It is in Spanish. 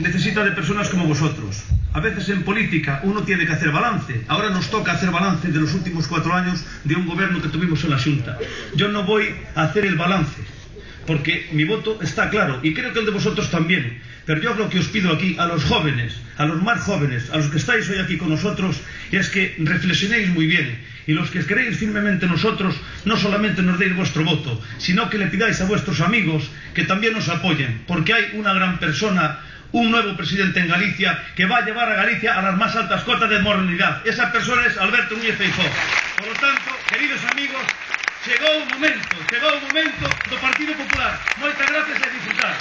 necesita de personas como vosotros. A veces en política uno tiene que hacer balance. Ahora nos toca hacer balance de los últimos 4 años de un gobierno que tuvimos en la Xunta. Yo no voy a hacer el balance, porque mi voto está claro, y creo que el de vosotros también. Pero yo lo que os pido aquí, a los jóvenes, a los más jóvenes, a los que estáis hoy aquí con nosotros, es que reflexionéis muy bien. Y los que creéis firmemente en nosotros, no solamente nos deis vuestro voto, sino que le pidáis a vuestros amigos que también nos apoyen, porque hay una gran persona, un nuevo presidente en Galicia, que va a llevar a Galicia a las más altas cotas de moralidad. Esa persona es Alberto Núñez Feijóo. Por lo tanto, queridos amigos, chegou o momento do Partido Popular. Moitas gracias e disfrutar.